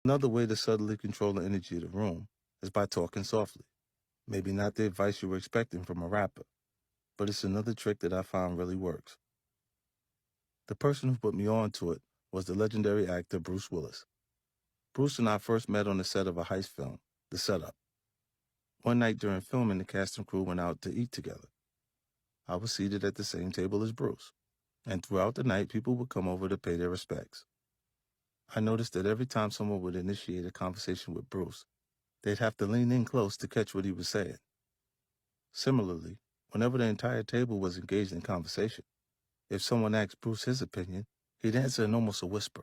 Another way to subtly control the energy of the room is by talking softly. Maybe not the advice you were expecting from a rapper, but it's another trick that I found really works. The person who put me on to it was the legendary actor Bruce Willis. Bruce and I first met on the set of a heist film, The Setup. One night during filming, the cast and crew went out to eat together. I was seated at the same table as Bruce, and throughout the night, people would come over to pay their respects. I noticed that every time someone would initiate a conversation with Bruce, they'd have to lean in close to catch what he was saying. Similarly, whenever the entire table was engaged in conversation, if someone asked Bruce his opinion, he'd answer in almost a whisper.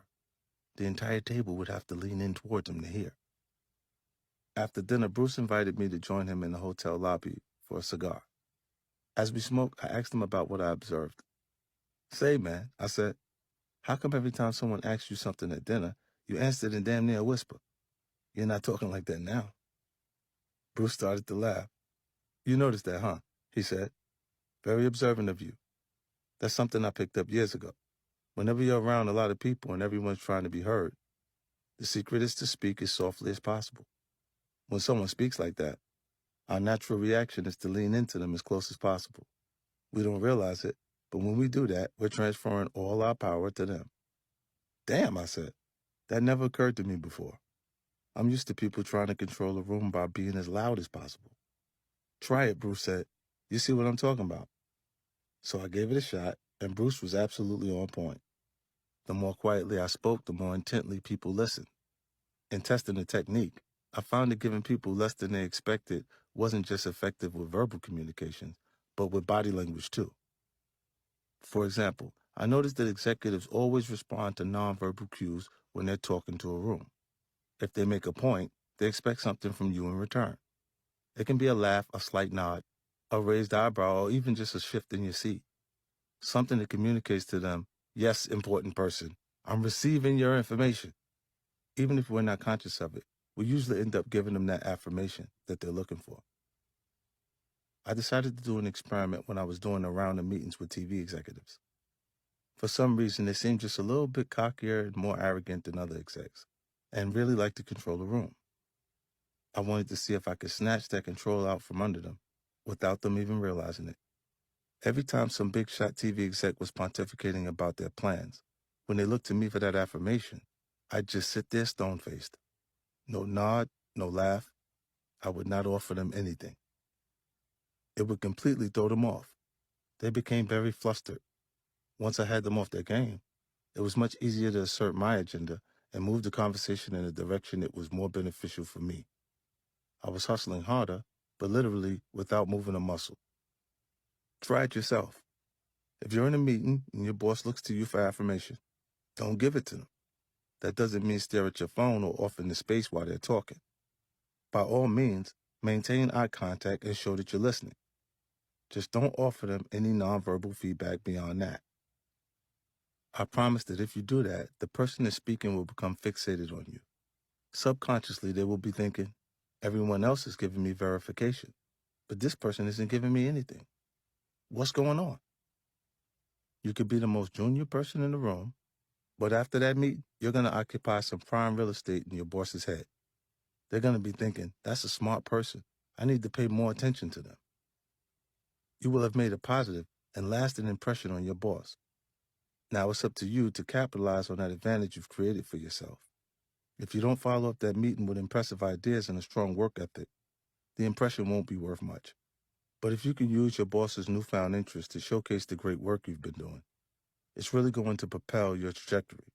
The entire table would have to lean in towards him to hear. After dinner, Bruce invited me to join him in the hotel lobby for a cigar. As we smoked, I asked him about what I observed. "Say, man," I said, "how come every time someone asks you something at dinner, you answer it in damn near a whisper? You're not talking like that now." Bruce started to laugh. "You noticed that, huh?" he said. "Very observant of you. That's something I picked up years ago. Whenever you're around a lot of people and everyone's trying to be heard, the secret is to speak as softly as possible. When someone speaks like that, our natural reaction is to lean into them as close as possible. We don't realize it, but when we do that, we're transferring all our power to them." "Damn," I said. "That never occurred to me before. I'm used to people trying to control a room by being as loud as possible." "Try it," Bruce said. "You see what I'm talking about." So I gave it a shot, and Bruce was absolutely on point. The more quietly I spoke, the more intently people listened. In testing the technique, I found that giving people less than they expected wasn't just effective with verbal communications, but with body language too. For example, I noticed that executives always respond to nonverbal cues when they're talking to a room. If they make a point, they expect something from you in return. It can be a laugh, a slight nod, a raised eyebrow, or even just a shift in your seat. Something that communicates to them, "Yes, important person, I'm receiving your information." Even if we're not conscious of it, we usually end up giving them that affirmation that they're looking for. I decided to do an experiment when I was doing a round of meetings with TV executives. For some reason, they seemed just a little bit cockier and more arrogant than other execs, and really liked to control the room. I wanted to see if I could snatch that control out from under them without them even realizing it. Every time some big shot TV exec was pontificating about their plans, when they looked to me for that affirmation, I'd just sit there stone-faced. No nod, no laugh. I would not offer them anything. It would completely throw them off. They became very flustered. Once I had them off their game, it was much easier to assert my agenda and move the conversation in a direction that was more beneficial for me. I was hustling harder, but literally without moving a muscle. Try it yourself. If you're in a meeting and your boss looks to you for affirmation, don't give it to them. That doesn't mean stare at your phone or off into space while they're talking. By all means, maintain eye contact and show that you're listening. Just don't offer them any nonverbal feedback beyond that. I promise that if you do that, the person that's speaking will become fixated on you. Subconsciously, they will be thinking, "Everyone else is giving me verification, but this person isn't giving me anything. What's going on?" You could be the most junior person in the room, but after that meeting, you're going to occupy some prime real estate in your boss's head. They're going to be thinking, "That's a smart person. I need to pay more attention to them." You will have made a positive and lasting impression on your boss. Now it's up to you to capitalize on that advantage you've created for yourself. If you don't follow up that meeting with impressive ideas and a strong work ethic, the impression won't be worth much. But if you can use your boss's newfound interest to showcase the great work you've been doing, it's really going to propel your trajectory.